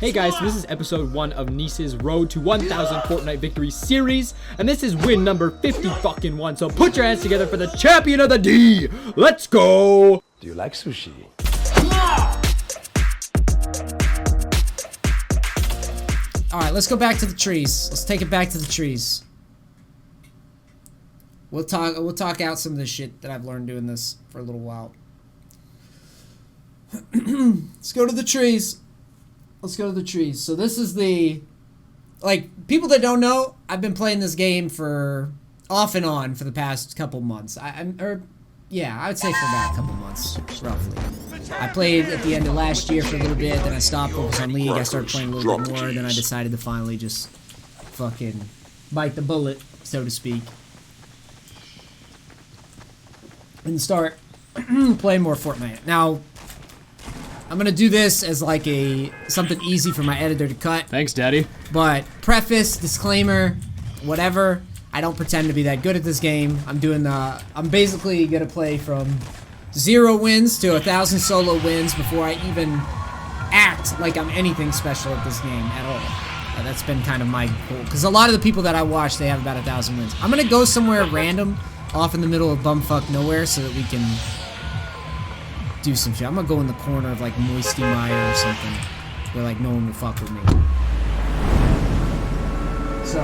Hey guys, so this is episode 1 of NEACE's Road to 1000 Fortnite Victory series, and this is win number 50-1, so put your hands together for the champion of the D! Let's go! Do you like sushi? Alright, let's go back to the trees. Let's take it back to the trees. We'll talk out some of the shit that I've learned doing this for a little while. Let's go to the trees. Let's go to the trees. So this is the... Like, people that don't know, I've been playing this game for... off and on for the past couple months. I would say for about a couple months, roughly. I played at the end of last year for a little bit, then I stopped, focused on League, I started playing a little bit more, then I decided to finally just fucking bite the bullet, so to speak. And start playing more Fortnite. Now, I'm gonna do this as like something easy for my editor to cut. Thanks, Daddy. But preface, disclaimer, whatever. I don't pretend to be that good at this game. I'm basically gonna play from 0 wins to 1,000 solo wins before I even act like I'm anything special at this game at all. And that's been kind of my goal. Because a lot of the people that I watch, they have about 1,000 wins. I'm gonna go somewhere random, off in the middle of bumfuck nowhere, so that we can do some shit. I'm gonna go in the corner of like Moisty Mire or something, where like no one will fuck with me. So,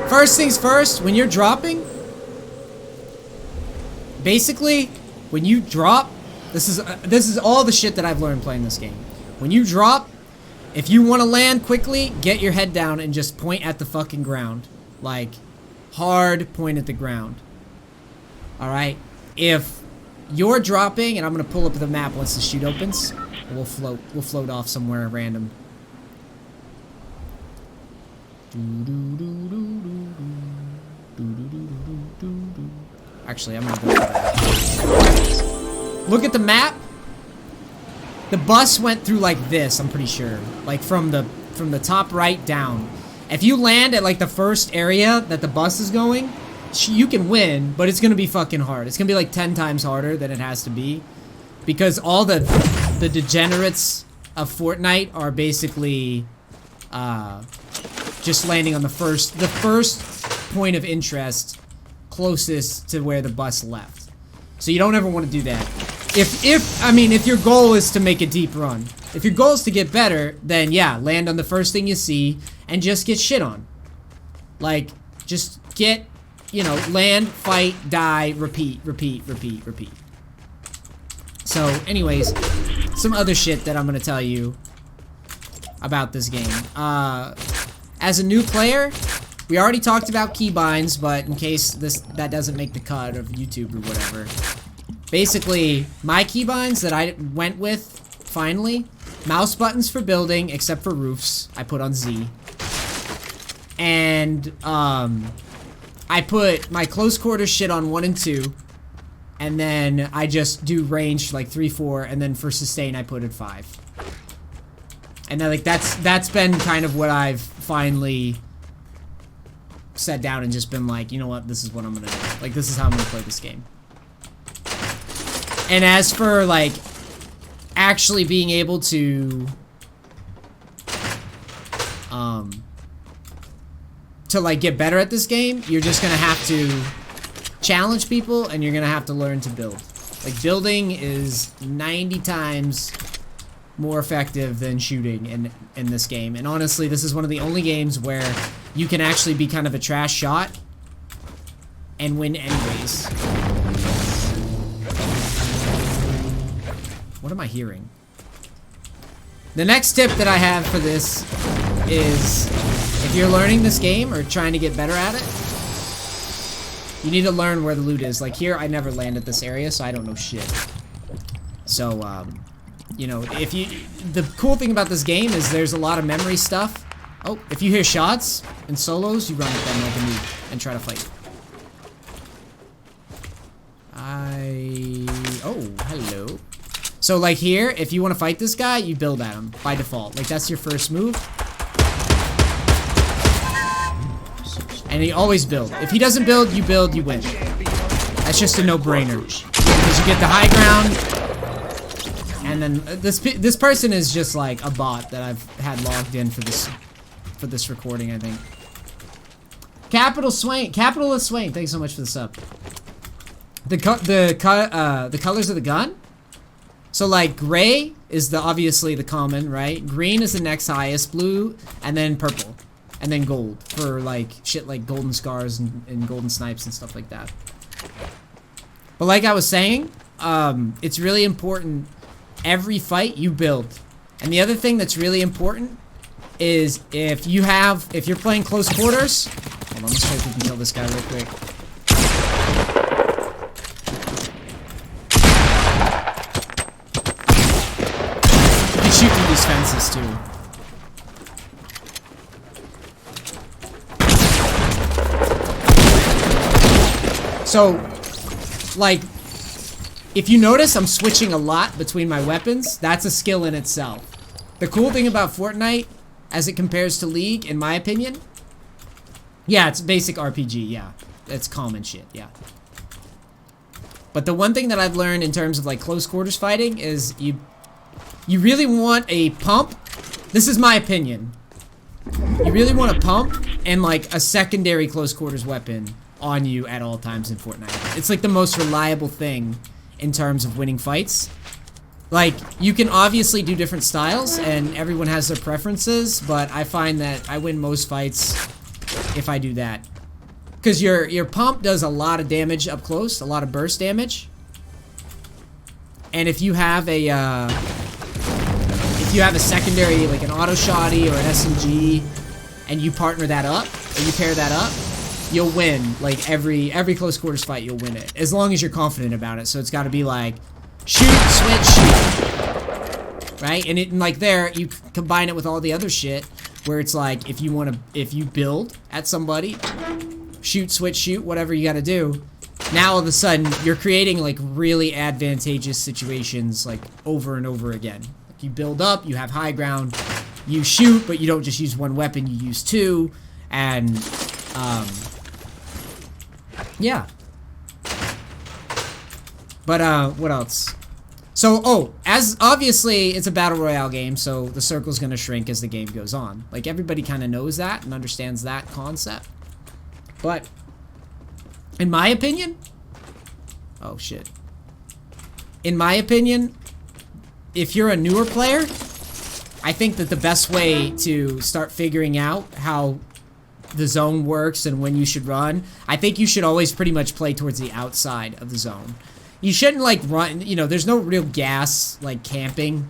first things first, when you're dropping, basically, when you drop, this is all the shit that I've learned playing this game. When you drop, if you want to land quickly, get your head down and just point at the fucking ground. Like, hard point at the ground. Alright? If you're dropping, and I'm gonna pull up the map once the chute opens, we'll float off somewhere random. Actually, I'm gonna go for that. Look at the map. The bus went through like this, I'm pretty sure. Like from the top right down. If you land at like the first area that the bus is going, you can win, but it's gonna be fucking hard. It's gonna be like 10 times harder than it has to be, because all the degenerates of Fortnite are basically just landing on the first point of interest closest to where the bus left. So you don't ever want to do that. If your goal is to make a deep run, if your goal is to get better, then yeah, land on the first thing you see and just get shit on. Like, just get, land, fight, die, repeat. So, anyways, some other shit that I'm gonna tell you about this game. As a new player, we already talked about keybinds, but in case that doesn't make the cut of YouTube or whatever. Basically, my keybinds that I went with, finally, mouse buttons for building, except for roofs, I put on Z. And, I put my close quarters shit on 1 and 2, and then I just do range like 3, 4, and then for sustain I put it 5. And then like that's been kind of what I've finally sat down and just been like, you know what, this is what I'm gonna do. Like, this is how I'm gonna play this game. And as for like actually being able to like get better at this game, you're just gonna have to challenge people, and you're gonna have to learn to build. Like, building is 90 times more effective than shooting in this game. And honestly, this is one of the only games where you can actually be kind of a trash shot and win anyways. What am I hearing? The next tip that I have for this is, if you're learning this game or trying to get better at it, you need to learn where the loot is. Like here, I never land at this area, so I don't know shit. So, the cool thing about this game is there's a lot of memory stuff. Oh, if you hear shots in solos, you run at them like a noob and try to fight. Oh, hello. So like here, if you want to fight this guy, you build at him by default. Like, that's your first move. And you always build. If he doesn't build, you win. That's just a no-brainer. Because you get the high ground, And then this person is just like a bot that I've had logged in for this recording, I think. Capitalist Swain, thanks so much for the sub. The colors of the gun. So like gray is obviously the common, right? Green is the next highest, blue, and then purple, and then gold for like shit like golden scars and golden snipes and stuff like that. But like I was saying, it's really important every fight you build. And the other thing that's really important is if you're playing close quarters. Hold on, let's see if we can kill this guy real quick. You can shoot through these fences too. So, like, if you notice, I'm switching a lot between my weapons. That's a skill in itself. The cool thing about Fortnite, as it compares to League, in my opinion, yeah, it's basic RPG, yeah. It's common shit, yeah. But the one thing that I've learned in terms of, like, close quarters fighting is you really want a pump. This is my opinion. You really want a pump and, like, a secondary close quarters weapon on you at all times in Fortnite. It's like the most reliable thing in terms of winning fights. Like, you can obviously do different styles and everyone has their preferences, but I find that I win most fights if I do that. Because your pump does a lot of damage up close, a lot of burst damage. And if you have a secondary, like an auto shotty or an SMG, and you partner that up, or you pair that up, you'll win. Like every close quarters fight, you'll win it, as long as you're confident about it. So it's got to be like shoot, switch, shoot, right? And it like there, you combine it with all the other shit, where it's like if you build at somebody, shoot, switch, shoot, whatever you got to do. Now all of a sudden you're creating like really advantageous situations like over and over again. Like you build up, you have high ground, you shoot, but you don't just use one weapon, you use two, and yeah. But what else? So, as obviously it's a battle royale game, so the circle's gonna shrink as the game goes on. Like everybody kind of knows that and understands that concept. But in my opinion, oh shit. In my opinion, if you're a newer player, I think that the best way to start figuring out how the zone works and when you should run, I think you should always pretty much play towards the outside of the zone. You shouldn't like run, you know, there's no real gas like camping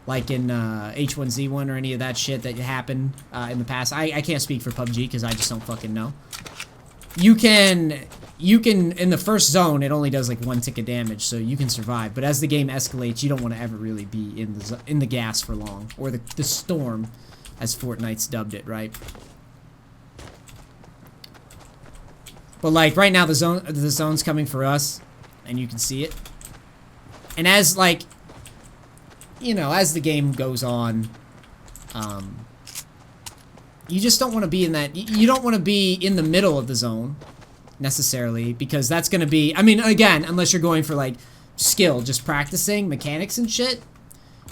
like in H1Z1 or any of that shit that happened in the past. I can't speak for PUBG because I just don't fucking know. You can in the first zone it only does like 1 tick of damage, so you can survive. But as the game escalates, you don't want to ever really be in the gas for long, or the storm, as Fortnite's dubbed it, right? But like right now the zone's coming for us, and you can see it. And as like, you know, as the game goes on, you just don't want to be in that. You don't want to be in the middle of the zone necessarily, because that's going to be, I mean, again, unless you're going for like skill, just practicing mechanics and shit,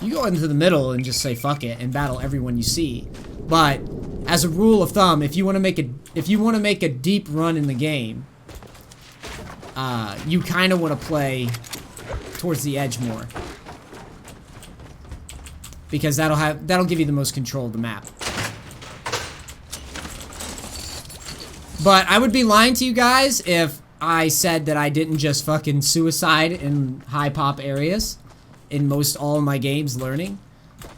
you go into the middle and just say fuck it and battle everyone you see. But as a rule of thumb, if you want to make a deep run in the game, you kind of want to play towards the edge more, because that'll give you the most control of the map. But I would be lying to you guys if I said that I didn't just fucking suicide in high pop areas in most all of my games learning.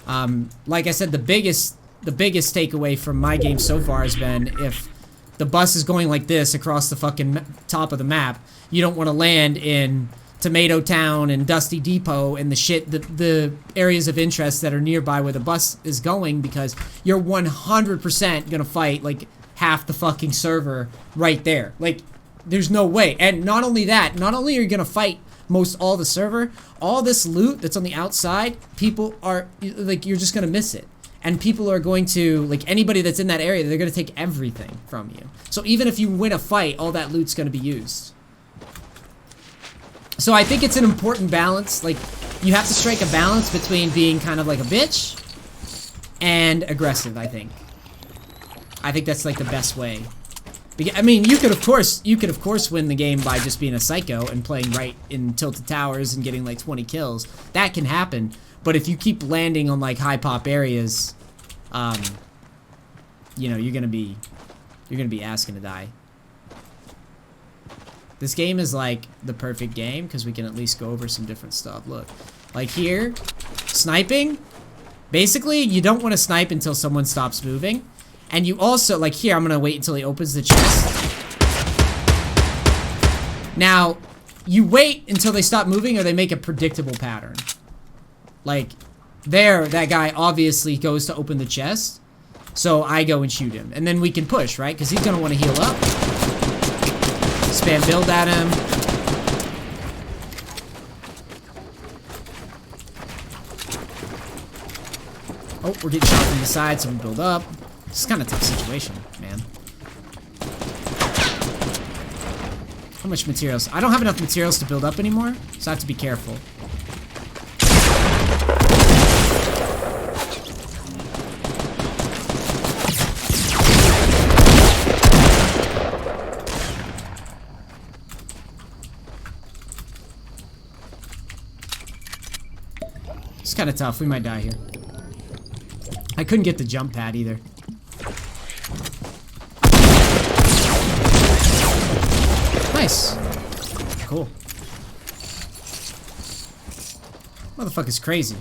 Like I said, the biggest takeaway from my game so far has been, if the bus is going like this across the fucking top of the map, you don't want to land in Tomato Town and Dusty Depot and the areas of interest that are nearby where the bus is going, because you're 100% gonna fight like half the fucking server right there. Like, there's no way. And not only that, not only are you gonna fight most all the server, all this loot that's on the outside, people are like, you're just gonna miss it. And people are going to, like, anybody that's in that area, they're gonna take everything from you. So even if you win a fight, all that loot's gonna be used. So I think it's an important balance. Like, you have to strike a balance between being kind of like a bitch and aggressive, I think. I think that's like the best way. I mean, you could of course win the game by just being a psycho and playing right in tilted towers and getting like 20 kills. That can happen. But if you keep landing on like high pop areas, you know, you're gonna be asking to die. This game is like the perfect game because we can at least go over some different stuff. Look, like here, sniping. Basically, you don't want to snipe until someone stops moving. And you also, like here, I'm gonna wait until he opens the chest. Now, you wait until they stop moving or they make a predictable pattern. Like, there, that guy obviously goes to open the chest. So I go and shoot him. And then we can push, right? Because he's gonna want to heal up. Spam build at him. Oh, we're getting shot from the side, so we build up. It's kind of a tough situation, man. How much materials? I don't have enough materials to build up anymore, so I have to be careful. It's kind of tough. We might die here. I couldn't get the jump pad either. Nice. Cool. Motherfucker's crazy.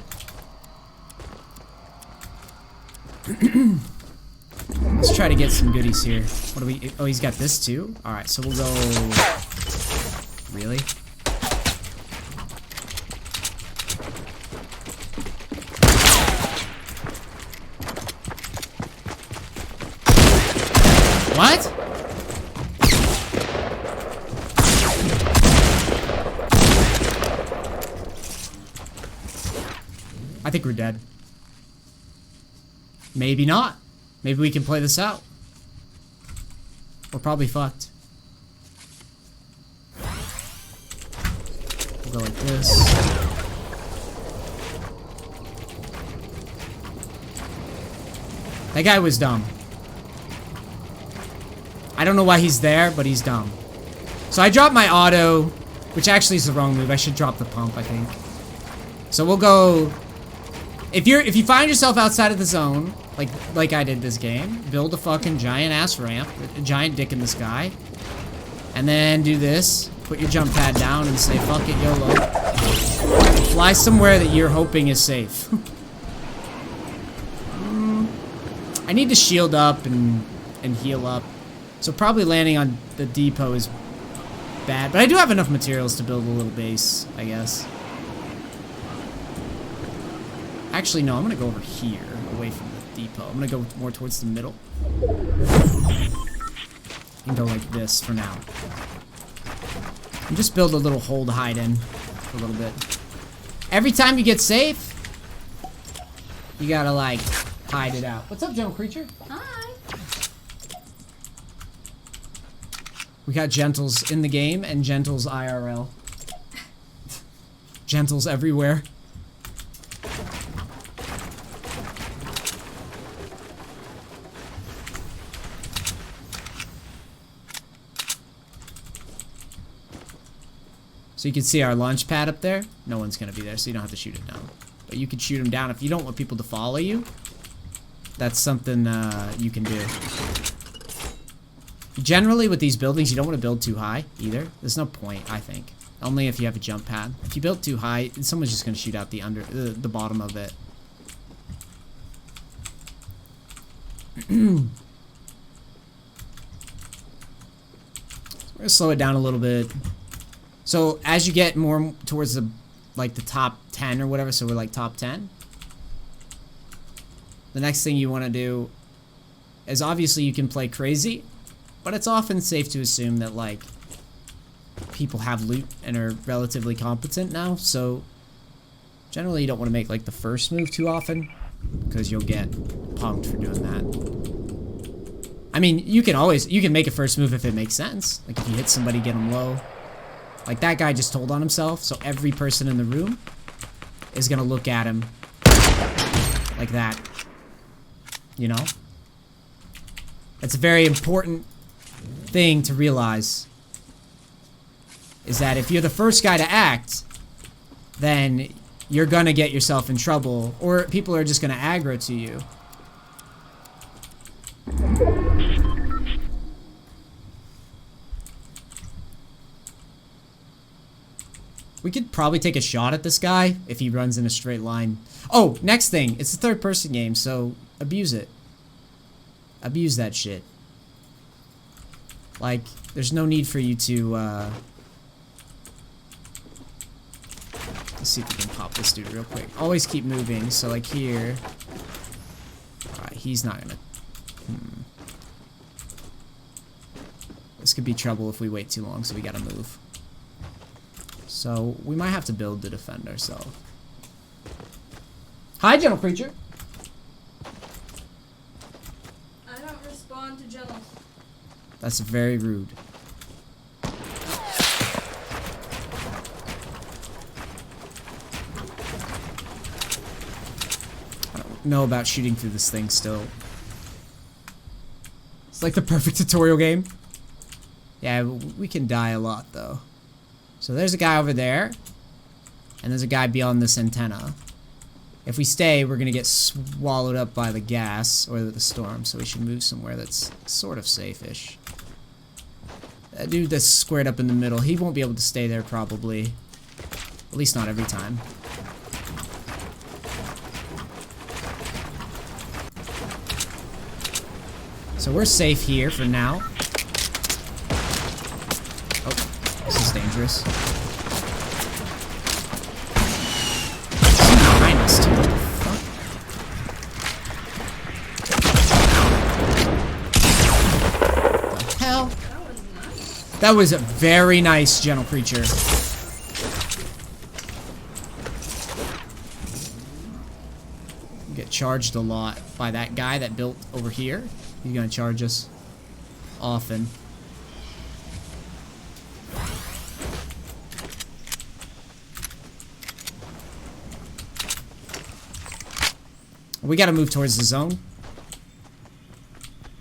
Let's try to get some goodies here. What do we... Oh, he's got this too? Alright, so we'll go... Really? What? I think we're dead. Maybe not. Maybe we can play this out. We're probably fucked. We'll go like this. That guy was dumb. I don't know why he's there, but he's dumb. So I dropped my auto, which actually is the wrong move. I should drop the pump, I think. So we'll go... If you find yourself outside of the zone, like I did this game, build a fucking giant ass ramp, a giant dick in the sky, and then do this. Put your jump pad down and say fuck it, YOLO. Fly somewhere that you're hoping is safe. I need to shield up and heal up. So probably landing on the depot is bad, but I do have enough materials to build a little base, I guess. Actually, no, I'm gonna go over here, away from the depot. I'm gonna go more towards the middle. And go like this for now. And just build a little hole to hide in for a little bit. Every time you get safe, you gotta, like, hide it out. What's up, gentle creature? Hi. We got gentles in the game and gentles IRL. Gentles everywhere. So you can see our launch pad up there. No one's gonna be there, so you don't have to shoot it down. But you could shoot them down if you don't want people to follow you. That's something you can do. Generally, with these buildings, you don't want to build too high either. There's no point, I think. Only if you have a jump pad. If you build too high, someone's just gonna shoot out the the bottom of it. We're gonna slow it down a little bit. So as you get more towards the like the top 10 or whatever, so we're like top 10. The next thing you want to do is obviously you can play crazy, but it's often safe to assume that like people have loot and are relatively competent now. So generally you don't want to make like the first move too often because you'll get punked for doing that. I mean, you can make a first move if it makes sense. Like if you hit somebody, get them low. Like that guy just told on himself, so every person in the room is gonna look at him like that. You know? That's a very important thing to realize. Is that if you're the first guy to act, then you're gonna get yourself in trouble, or people are just gonna aggro to you. We could probably take a shot at this guy if he runs in a straight line. Oh, next thing. It's a third-person game, so abuse it. Abuse that shit. Like, there's no need for you to, let's see if we can pop this dude real quick. Always keep moving, so like here. Alright, he's not gonna... This could be trouble if we wait too long, so we gotta move. So, we might have to build to defend ourselves. Hi, gentle creature! I don't respond to gentle. That's very rude. I don't know about shooting through this thing still. It's like the perfect tutorial game. Yeah, we can die a lot though. So there's a guy over there. And there's a guy beyond this antenna. If we stay, we're gonna get swallowed up by the gas or the storm, so we should move somewhere that's sort of safe-ish. That dude that's squared up in the middle, he won't be able to stay there probably. At least not every time. So we're safe here for now. Oh, this is dangerous. He's behind us too, what the fuck? The hell? That was a very nice, gentle creature. Get charged a lot by that guy that built over here. He's gonna charge us often. We gotta move towards the zone.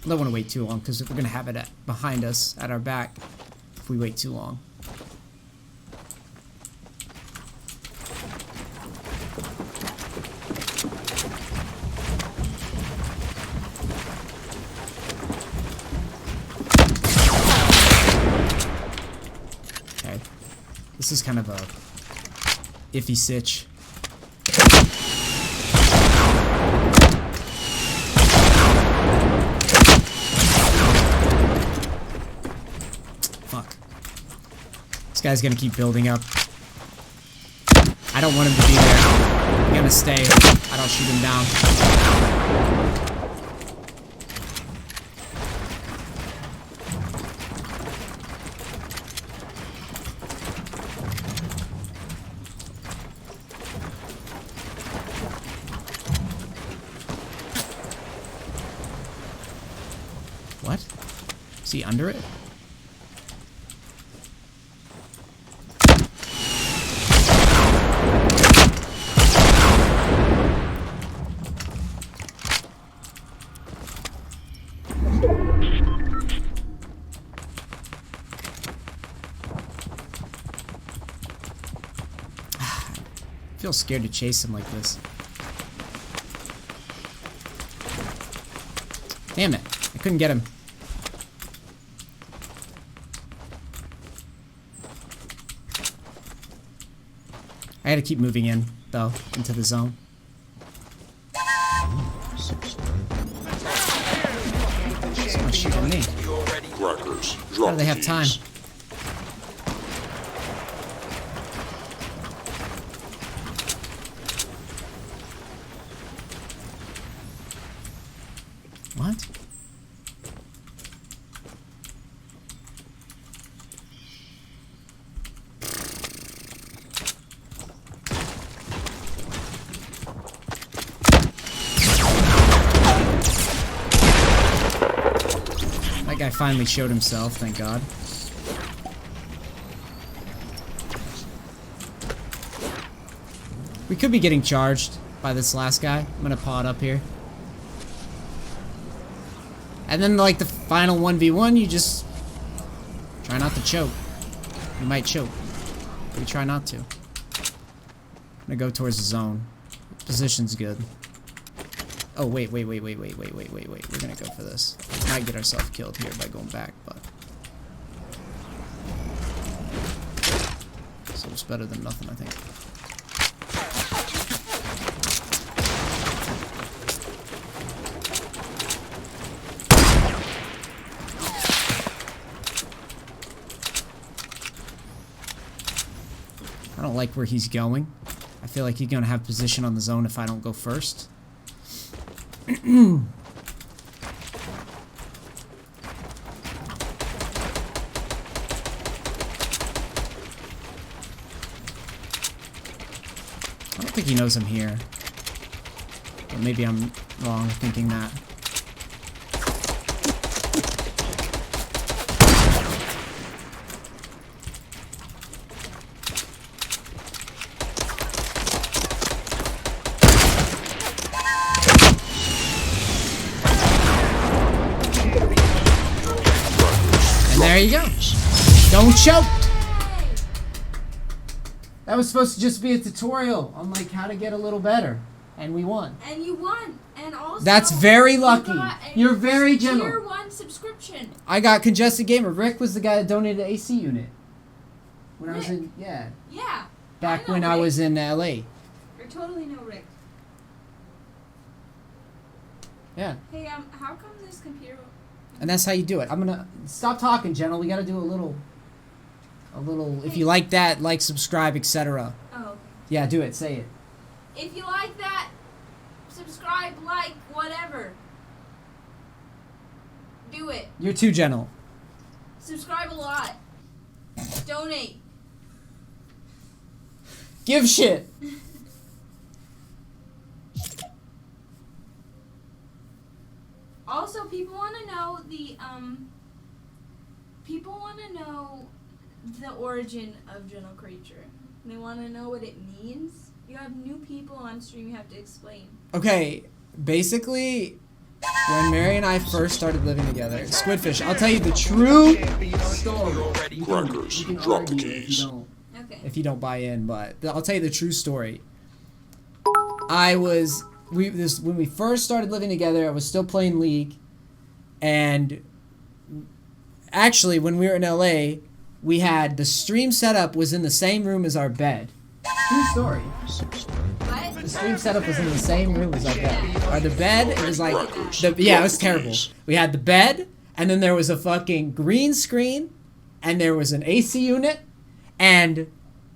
I don't want to wait too long because we're gonna have it behind us at our back if we wait too long. Okay, this is kind of a iffy sitch. This guy's gonna keep building up. I don't want him to be there. I'm gonna stay. I don't shoot him down. What? Is he under it? I feel scared to chase him like this. Damn it. I couldn't get him. I gotta keep moving in, though, into the zone. Someone's shooting me. How do they have time? What? That guy finally showed himself, thank God. We could be getting charged by this last guy. I'm gonna pod up here. And then like the final 1v1, you just try not to choke. You might choke. But you try not to. I'm gonna go towards the zone. Position's good. Oh wait. We're gonna go for this. Might get ourselves killed here by going back, but so it's better than nothing, I think. I don't like where he's going. I feel like he's gonna have position on the zone if I don't go first. I don't think he knows I'm here. But maybe I'm wrong thinking that. There you go. Don't choke. That was supposed to just be a tutorial on like how to get a little better, and we won. And you won, and also that's very lucky. You're very gentle. Tier 1 subscription. I got Congested Gamer. Rick was the guy that donated the AC unit when I was in Yeah. back when I was in LA. You totally know Rick. Yeah. Hey, how come this computer? And that's how you do it. I'm gonna stop talking, General. We gotta do a little. If you like that, like, subscribe, etc. Oh. Okay. Yeah, do it. Say it. If you like that, subscribe, like, whatever. Do it. You're too gentle. Subscribe a lot. Donate. Give shit. Also, people want to know the origin of Gentle Creature. They want to know what it means. You have new people on stream, you have to explain. Okay, basically, when Mary and I first started living together, Squidfish, I'll tell you the true story. Crackers, drop the keys. If you don't buy in, but I'll tell you the true story. When we first started living together, I was still playing League, and actually, when we were in LA, we had the stream setup was in the same room as our bed. True story. What? The stream setup was in the same room as our bed. Or the bed, it was like, it was terrible. We had the bed, and then there was a fucking green screen, and there was an AC unit, and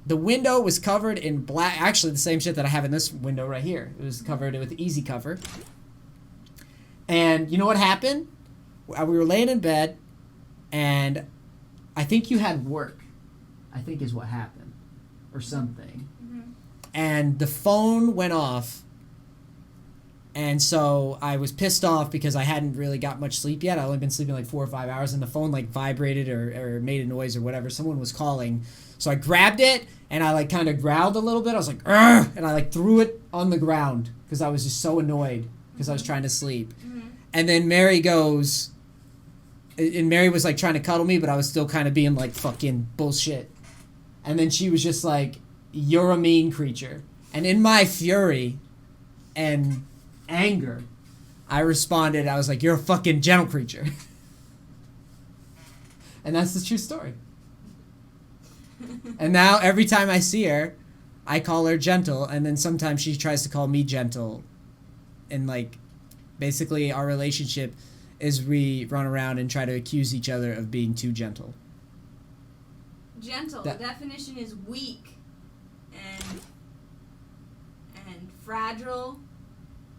the window was covered in black. Actually, the same shit that I have in this window right here. It was covered with easy cover. And you know what happened? We were laying in bed, and I think you had work. I think is what happened, or something. Mm-hmm. And the phone went off, and so I was pissed off because I hadn't really got much sleep yet. I'd only been sleeping like 4 or 5 hours, and the phone like vibrated or made a noise or whatever. Someone was calling. So I grabbed it, and I like kind of growled a little bit. I was like, "Argh!" And I like threw it on the ground because I was just so annoyed because I was trying to sleep. Mm-hmm. And then Mary goes, and Mary was like trying to cuddle me, but I was still kind of being like fucking bullshit. And then she was just like, "You're a mean creature." And in my fury and anger, I responded, I was like, "You're a fucking gentle creature." And that's the true story. And now every time I see her, I call her gentle, and then sometimes she tries to call me gentle. And like, basically our relationship is we run around and try to accuse each other of being too gentle. Gentle, the definition is weak and fragile.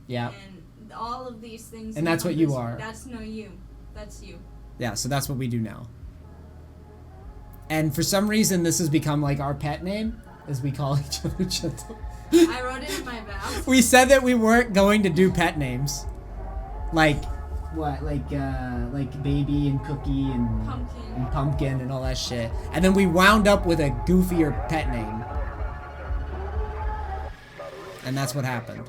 Yeah. And all of these things. And that's what you are. That's no you. That's you. Yeah, so that's what we do now. And for some reason, this has become like our pet name, as we call each other gentle. I wrote it in my vow. We said that we weren't going to do pet names. Like, what? Like Baby and Cookie and Pumpkin and all that shit. And then we wound up with a goofier pet name. And that's what happened.